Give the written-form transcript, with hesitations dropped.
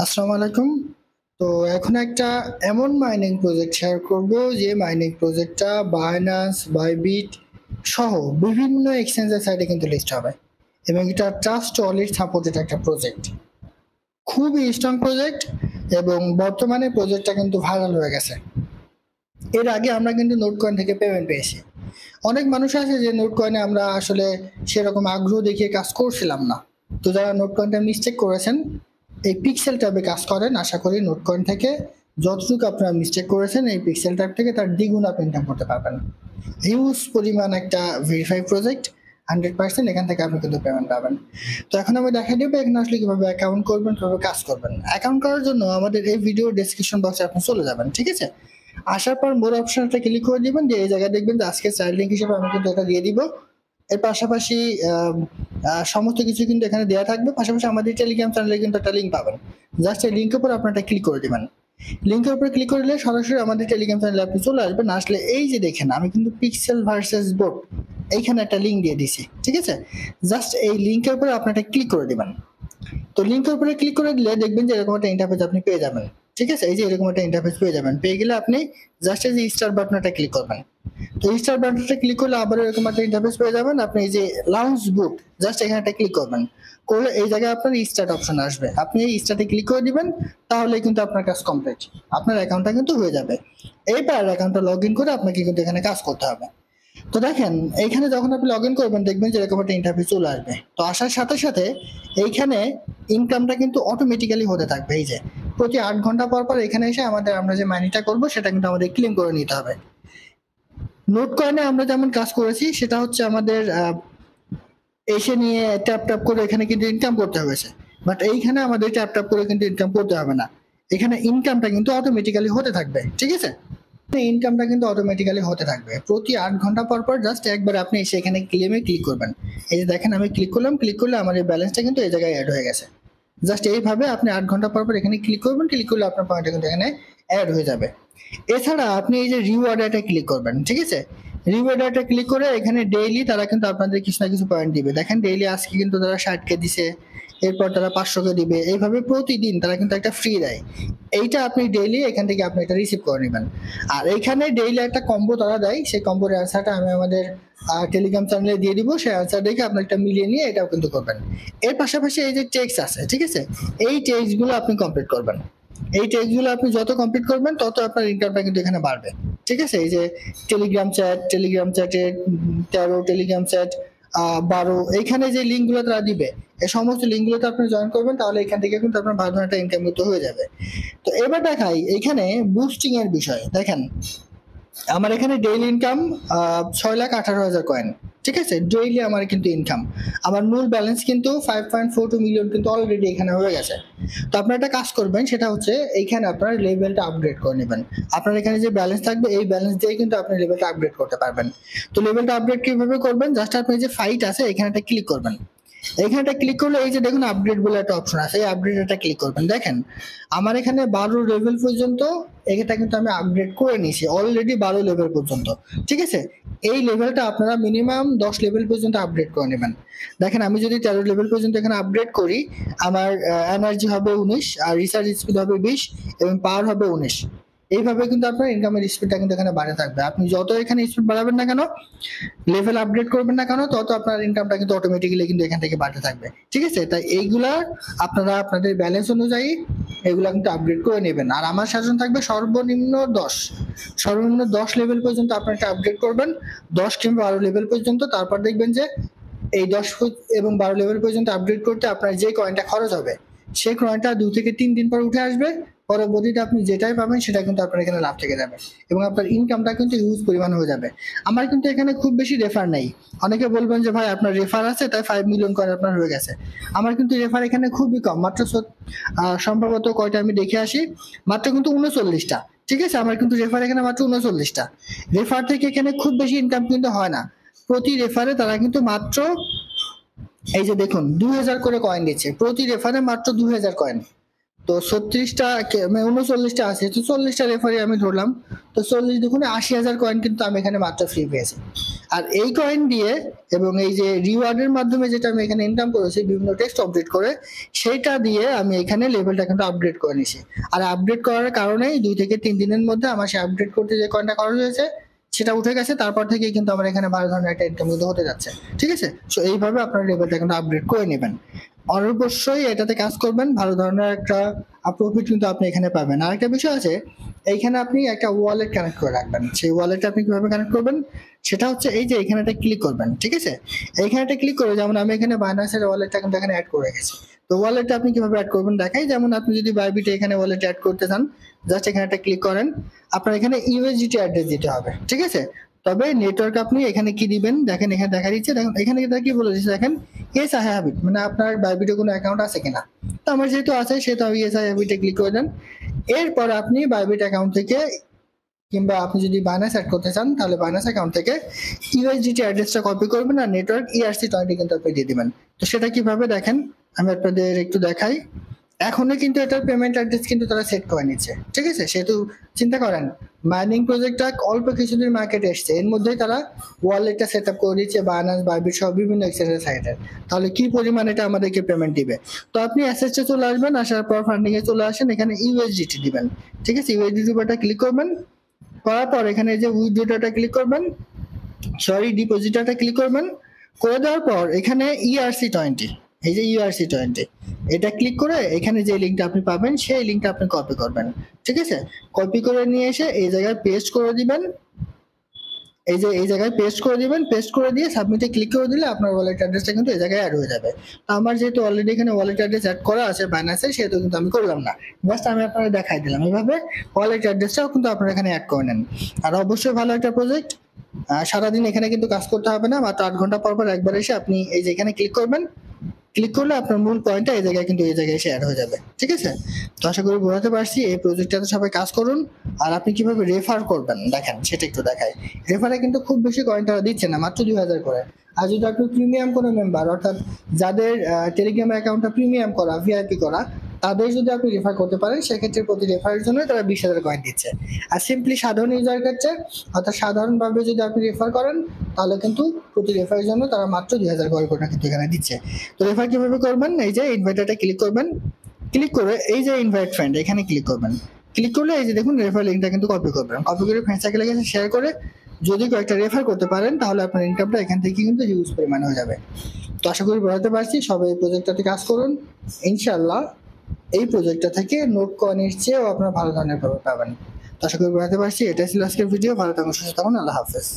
আসসালামু আলাইকুম। তো এখন একটা এমন মাইনিং প্রজেক্ট শেয়ার করব যে মাইনিং প্রজেক্টটা বাইন্যান্স, বাইবিট সহ বিভিন্ন এক্সচেঞ্জের সাইটে কিন্তু লিস্ট হবে এবং এটা ট্রাস্ট ওয়ালেট সাপোর্টেড একটা প্রজেক্ট। খুবই স্ট্রং প্রজেক্ট এবং বর্তমানে প্রজেক্টটা কিন্তু ভাইরাল হয়ে গেছে। এর আগে আমরা কিন্তু নোট কয়েন থেকে পেমেন্ট পেয়েছি। অনেক মানুষ আছে যে নোট কয়েনে আমরা আসলে সেরকম আগ্রহ দেখিয়ে কাজ করছিলাম না। তো যারা নোট কয়েনটা মিস্টেক করেছেন এই পিক্সেল ট্যাবে কাজ করেন, আশা করি নোট কয়েন থেকে যতটুকু আপনারা মিস্টেক করেছেন এই পিক্সেল ট্যাব থেকে তার দ্বিগুণ আপনি ইনকাম করতে পারবেন। হিউজ পরিমাণ একটা ভেরিফাই প্রজেক্ট, 100% এখান থেকে আপনি কিন্তু পেমেন্ট পাবেন। তো এখন আমি দেখা দেবো এখানে আসলে কিভাবে অ্যাকাউন্ট করবেন, কিভাবে কাজ করবেন। অ্যাকাউন্ট করার জন্য আমাদের এই ভিডিও ডেসক্রিপশন বক্সে আপনি চলে যাবেন, ঠিক আছে? আসার পর মোর অপশনটা ক্লিক করে দিবেন, যে এই জায়গায় দেখবেন যে আজকে চাইল্ড লিঙ্ক হিসেবে আমি কিন্তু এটা দিয়ে দিব। এর পাশাপাশি সমস্ত কিছু কিন্তু এখানে দেওয়া থাকবে। পাশাপাশি আমাদের টেলিগ্রাম চ্যানেলে কিন্তু একটা লিঙ্ক পাবেন। জাস্ট এই লিঙ্কের উপর আপনারা ক্লিক করে দিবেন। লিঙ্কের উপর ক্লিক করলে সরাসরি আমাদের টেলিগ্রাম চ্যানেলে আপনি চলে আসবেন। আসলে এই যে দেখেন আমি কিন্তু পিক্সেল ভার্সেস বোট এইখানে একটা লিঙ্ক দিয়ে দিছি, ঠিক আছে? জাস্ট এই লিঙ্কের উপর আপনারা ক্লিক করে দিবেন। তো লিঙ্কের উপরে ক্লিক করে দিলে দেখবেন যে এরকম একটা ইন্টারফেস আপনি পেয়ে যাবেন, ঠিক আছে? এই যে এরকম একটা ইন্টারফেস পেয়ে যাবেন। পেয়ে গেলে আপনি জাস্ট এই যে স্টার বাটনটা ক্লিক করবেন। তো স্টার বাটনটা ক্লিক করলে আবার এরকম একটা ইন্টারফেস পেয়ে যাবেন। আপনি এই যে লাউঞ্জ বুট জাস্ট এখানে একটা ক্লিক করবেন, করলে এই জায়গায় আপনার স্টার্ট অপশন আসবে। আপনি এই স্টার্টে ক্লিক করে দিবেন, তাহলে কিন্তু আপনার কাজ কমপ্লিট, আপনার অ্যাকাউন্টটা কিন্তু হয়ে যাবে। এইবার অ্যাকাউন্টটা লগ ইন করে আপনাকে কিন্তু এখানে কাজ করতে হবে। তো দেখেন এইখানে যখন আপনি লগ ইন করবেন দেখবেন যে এরকম একটা ইন্টারফেস চলে আসবে। তো আসার সাথে সাথে এইখানে ইনকামটা কিন্তু অটোমেটিক্যালি হতে থাকবে। এই যে প্রতি 8 ঘন্টা পর পর এখানে এসে আমরা যে মাইনিংটা করবো সেটা কিন্তু আমাদের ক্লেম করে নিতে হবে। নোট কয়েনে আমরা যেমন কাজ করেছি সেটা হচ্ছে আমাদের এসে নিয়ে ট্যাপ ট্যাপ করে এখানে কিন্তু ইনকাম করতে হয়েছে, বাট এইখানে আমাদের ট্যাপ ট্যাপ করে কিন্তু ইনকাম করতে হবে না। এখানে ইনকামটা কিন্তু অটোমেটিক্যালি হতে থাকবে, ঠিক আছে? ইনকামটা কিন্তু অটোমেটিক্যালি হতে থাকবে প্রতি 8 ঘন্টা পর পর। জাস্ট একবার আপনি এসে এখানে ক্লেমে ক্লিক করবেন। এই যে দেখেন আমি ক্লিক করলাম, ক্লিক করলে আমার এই ব্যালেন্সটা কিন্তু এই জায়গায় অ্যাড হয়ে গেছে। জাস্ট এইভাবে আপনি 8 ঘন্টা পর পর এখানে ক্লিক করবেন, ক্লিক করলে আপনার পয়েন্টটা কিন্তু এখানে অ্যাড হয়ে যাবে। এছাড়া আপনি এই যে রিওয়ার্ডটা ক্লিক করবেন, ঠিক আছে? রিওয়ার্ডটা ক্লিক করে এখানে ডেইলি তারা কিন্তু আপনাদের কিছু না কিছু পয়েন্ট দিবে। দেখেন ডেইলি আজকে কিন্তু তারা 60K দিছে, এরপর তারা 500K দিবে। এইভাবে প্রতিদিন তারা কিন্তু একটা ফ্রি দেয়। এইটা আপনি ডেইলি এখান থেকে আপনি এটা রিসিভ করে নেবেন। আর এইখানে ডেইলি একটা কম্বো তারা দেয়, সেই কম্বোর অ্যান্সারটা আমি আমাদের টেলিগ্রাম চ্যানেলে দিয়ে দিব। সেই অ্যান্সার দেখে আপনি একটা মিলিয়ে নিয়ে এটাও কিন্তু করবেন। এর পাশাপাশি এই যে টেক্সট আছে, ঠিক আছে? এই টেক্সটগুলো আপনি কমপ্লিট করবেন। এই টেক্সটগুলো আপনি যত কমপ্লিট করবেন তত আপনার ইনকামটা কিন্তু এখানে বাড়বে, ঠিক আছে? এই যে টেলিগ্রাম চ্যাটে 13, টেলিগ্রাম চ্যাট 12, এইখানে যে লিঙ্কগুলো তারা দিবে এই সমস্ত লিঙ্কগুলোতে আপনি জয়েন করবেন, তাহলে এখান থেকে কিন্তু আপনার ভালো একটা ইনকাম কিন্তু হয়ে যাবে। তো এবার দেখাই এইখানে বুস্টিং এর বিষয়। দেখেন আমার এখানে ডেইলি ইনকাম 6,18,000 কয়েন, ঠিক আছে? ডেইলি আমার কিন্তু ইনকাম, আমার মূল ব্যালেন্স কিন্তু 5.42 মিলিয়ন কিন্তু অলরেডি এখানে হয়ে গেছে। তো আপনারা একটা কাজ করবেন, সেটা হচ্ছে এইখানে আপনার লেভেলটা আপগ্রেড করে নেবেন। আপনার এখানে যে ব্যালেন্স থাকবে এই ব্যালেন্স দিয়ে কিন্তু আপনি লেভেলটা আপগ্রেড করতে পারবেন। তো লেভেলটা আপগ্রেড কিভাবে করবেন? জাস্ট আপনি যে ফাইট আছে এখানে একটা ক্লিক করবেন। এখানটা ক্লিক করলে এই যে দেখুন আপডেট বলে একটা অপশন আছে, এই আপডেটটা ক্লিক করবেন। দেখেন আমার এখানে 12 লেভেল পর্যন্ত এটা কিন্তু আমি আপগ্রেড করে নিয়েছি অলরেডি, 12 লেভেল পর্যন্ত, ঠিক আছে? এই লেভেলটা আপনারা মিনিমাম 10 লেভেল পর্যন্ত আপডেট করে নেবেন। দেখেন আমি যদি 13 লেভেল পর্যন্ত এখানে আপডেট করি, আমার এনার্জি হবে 19, আর রিসার্চ স্পিড হবে 20 এবং পাওয়ার হবে 19। এইভাবে কিন্তু আপনার ইনকামের স্পিডটা কিন্তু এখানে বাড়তে থাকবে। আপনি যত এখানে স্পিড বাড়াবেন না কেন, লেভেল আপডেট করবেন না কেন, তত আপনার ইনকামটা কিন্তু অটোমেটিক্যালি কিন্তু এখান থেকে বাড়তে থাকবে, ঠিক আছে? তাই এইগুলা আপনারা আপনাদের ব্যালেন্স অনুযায়ী এগুলা কিন্তু আপডেট করে নেবেন। আর আমার সাজেশন থাকবে সর্বনিম্ন 10 লেভেল পর্যন্ত আপনারা আপডেট করবেন, 10 কিংবা 12 লেভেল পর্যন্ত। তারপর দেখবেন যে এই 10 এবং 12 লেভেল পর্যন্ত আপডেট করতে আপনার যে কয়েনটা খরচ হবে সেই কয়েনটা 2 থেকে 3 দিন পর উঠে আসবে। পরবর্তীতে আপনি যেটাই পাবেন সেটা কিন্তু আপনার এখানে লাভ থেকে যাবে এবং আপনার ইনকামটা কিন্তু হিউজ পরিমাণ হয়ে যাবে। আমার কিন্তু এখানে খুব বেশি রেফার নেই। অনেকে বলবেন যে ভাই আপনার রেফার আছে তাই 5 মিলিয়ন কয়েন আপনার হয়ে গেছে। আমার কিন্তু রেফার এখানে খুবই কম, মাত্র সম্ভবত কয়টা আমি দেখে আসি, মাত্র কিন্তু 39টা, ঠিক আছে? আমার কিন্তু রেফার এখানে মাত্র 39টা। রেফার থেকে এখানে খুব বেশি ইনকাম কিন্তু হয় না। প্রতি রেফারে তারা কিন্তু মাত্র এই যে দেখুন 2000 করে কয়েন দিচ্ছে, প্রতি রেফারে মাত্র 2000 কয়েন। তো 36টা 39টা আছে, তো 40টা রেফারি আমি ধরলাম, তো 40 দুগুণে 80,000 কয়েন কিন্তু আমি এখানে মাত্র ফ্রি পেয়েছি। আর এই কয়েন দিয়ে এবং এই যে রিওয়ার্ডের মাধ্যমে যেটা আমি এখানে ইনকাম করেছি বিভিন্ন টেক্সট আপডেট করে, সেইটা দিয়ে আমি এখানে লেভেলটা কিন্তু আপডেট করে নিছি। আর আপডেট করার কারণে 2 থেকে 3 দিনের মধ্যে আমার সে আপডেট করতে যে কয়েনটা খরচ হয়েছে সেটা উঠে গেছে, তারপর থেকে কিন্তু আমার এখানে ভালো ধরনের একটা ইনকাম কিন্তু হতে যাচ্ছে। ঠিক আছে, সো এইভাবে আপনার লেভেলটা কিন্তু আপডেট করে নেবেন। অবশ্যই এটাতে কাজ করবেন, ভালো ধরনের একটা প্রফিট কিন্তু আপনি এখানে পাবেন। আর একটা বিষয় আছে, এইখানে আপনি একটা ওয়ালেট কানেক্ট করে রাখবেন। সেই ওয়ালেটটা আপনি কিভাবে কানেক্ট করবেন সেটা হচ্ছে এই যে এখানে একটা ক্লিক করবেন। ঠিক আছে, এইখানে ক্লিক করে, যেমন আমি এখানে বাইন্যান্সের ওয়ালেটটা কিন্তু এখানে অ্যাড করে রেখেছি। তো ওয়ালেটটা আপনি কিভাবে অ্যাড করবেন দেখাই। যেমন আপনি যদি বাইবিটে এখানে ওয়ালেট অ্যাড করতে চান, জাস্ট এখানে একটা ক্লিক করেন, আপনার এখানে ইউএসডিটি অ্যাড্রেস দিতে হবে। ঠিক আছে, তবে নেটওয়ার্ক আপনি এখানে কি দিবেন দেখেন, এখানে দেখা দিচ্ছে, দেখেন এখানে কি বলে দিচ্ছে দেখেন, ইয়েস আই হ্যাভ ইট, মানে আপনার বাইবিটে কোনো অ্যাকাউন্ট আছে কিনা। তো আমার যেহেতু আছে সেহেতু আমি ইয়েস আই হ্যাভ ইটে ক্লিক করে দেন। এরপর আপনি বাইবিট অ্যাকাউন্ট থেকে, কিংবা আপনি যদি বাইন্যান্স অ্যাড করতে চান তাহলে বাইন্যান্স অ্যাকাউন্ট থেকে ইউএসডিটি অ্যাড্রেসটা কপি করবেন আর নেটওয়ার্ক ERC20 কিন্তু আপনি দিয়ে দিবেন। তো সেটা কিভাবে দেখেন আমি আপনাদের একটু দেখাই। এখনো কিন্তু এটার পেমেন্ট অ্যাড্রেস কিন্তু তারা সেট করে নিচ্ছে। ঠিক আছে, সেহেতু চিন্তা করেন মাইনিং প্রজেক্টটা অল্প কিছুদিন মার্কেটে এসছে, এর মধ্যেই তারা ওয়ালেটটা সেট আপ করে দিচ্ছে বাইন্যান্স, বাইবিট সহ বিভিন্ন এক্সচেঞ্জের সাইটে। তাহলে কি পরিমাণ এটা আমাদেরকে পেমেন্ট দিবে। তো আপনি অ্যাসেটসে চলে আসবেন, আসার পর ফান্ডিং এ চলে আসেন, এখানে ইউএসডিটি দিবেন। ঠিক আছে, ইউএসডিটি বাটন ক্লিক করবেন, করার পর এখানে যে উইথড্রটা ক্লিক করবেন, ডিপোজিটটা ক্লিক করবেন। করে দেওয়ার পর এখানে ERC20, এই যে ERC20 এটা ক্লিক করে এখানে যে লিঙ্কটা আপনি পাবেন সেই লিঙ্কটা আপনি কপি করবেন। ঠিক আছে, কপি করে নিয়ে এসে এই জায়গায় পেস্ট করে দিবেন। এই যে এই জায়গায় পেস্ট করে দিবেন, পেস্ট করে দিয়ে সাবমিটে ক্লিক করে দিলে আপনার ওয়ালেট অ্যাড্রেসটা কিন্তু এই জায়গায় অ্যাড হয়ে যাবে। তো আমার যেহেতু অলরেডি এখানে ওয়ালেট অ্যাড্রেস অ্যাড করা আছে বাইন্যান্সে, সেহেতু কিন্তু আমি করলাম না, জাস্ট আমি আপনাদের দেখাই দিলাম। এইভাবে ওয়ালেট অ্যাড্রেসটাও কিন্তু আপনারা এখানে অ্যাড করে নেন। আর অবশ্যই ভালো একটা প্রজেক্ট, সারাদিন এখানে কিন্তু কাজ করতে হবে না, মাত্র 8 ঘন্টা পর পর একবার এসে আপনি এই যে এখানে ক্লিক করবেন, ক্লিক করলে আপনার মূল পয়েন্টটা এই জায়গায় কিন্তু এই জায়গায় এসে অ্যাড হয়ে যাবে। ঠিক আছে, তো আশা করি বোঝাতে পারছি। এই প্রজেক্টটাতে সবাই কাজ করুন। আর আপনি কিভাবে রেফার করবেন দেখেন সেটা একটু দেখাই। রেফারে কিন্তু খুব বেশি কয়েন তারা দিচ্ছে না, মাত্র 2000 করে। আর যদি আপনি প্রিমিয়াম কোনো মেম্বার, অর্থাৎ যাদের টেলিগ্রাম অ্যাকাউন্টটা প্রিমিয়াম করা, ভিআইপি করা, তাদের যদি আপনি রেফার করতে পারেন সেক্ষেত্রে প্রতি রেফারের জন্য তারা 20,000 কয়েন দিচ্ছে। আর সিম্পলি সাধারণ ইউজার কাছে, অর্থাৎ সাধারণভাবে যদি আপনি রেফার করেন তাহলে কিন্তু প্রতি রেফারের জন্য তারা মাত্র 2000 কয়েন করে কিন্তু এখানে দিচ্ছে। তো রেফার কিভাবে করবেন, এই যে ইনভাইটারটা ক্লিক করবেন, ক্লিক করে এই যে ইনভাইট ফ্রেন্ড এখানে ক্লিক করবেন। ক্লিক করলে এই যে দেখুন রেফার লিঙ্কটা কিন্তু কপি করবেন, কপি করে ফ্রেন্ড সার্কেলে গেছে শেয়ার করে যদি কয়েকটা রেফার করতে পারেন তাহলে আপনার ইনকামটা এখান থেকে কিন্তু হিউজ পরিমাণ হয়ে যাবে। তো আশা করি বোঝাতে পারছি, সবাই এই প্রজেক্টটাতে কাজ করুন, ইনশাআল্লাহ এই প্রজেক্টটা থেকে নোট কয়েনের চেয়েও আপনারা ভালো ধরনের পাবেন। তো আশা করি বোঝাতে পারছি। এটা ছিল আজকের ভিডিও। ভালো থাকুন, সুস্থ থাকুন, আল্লাহ হাফেজ।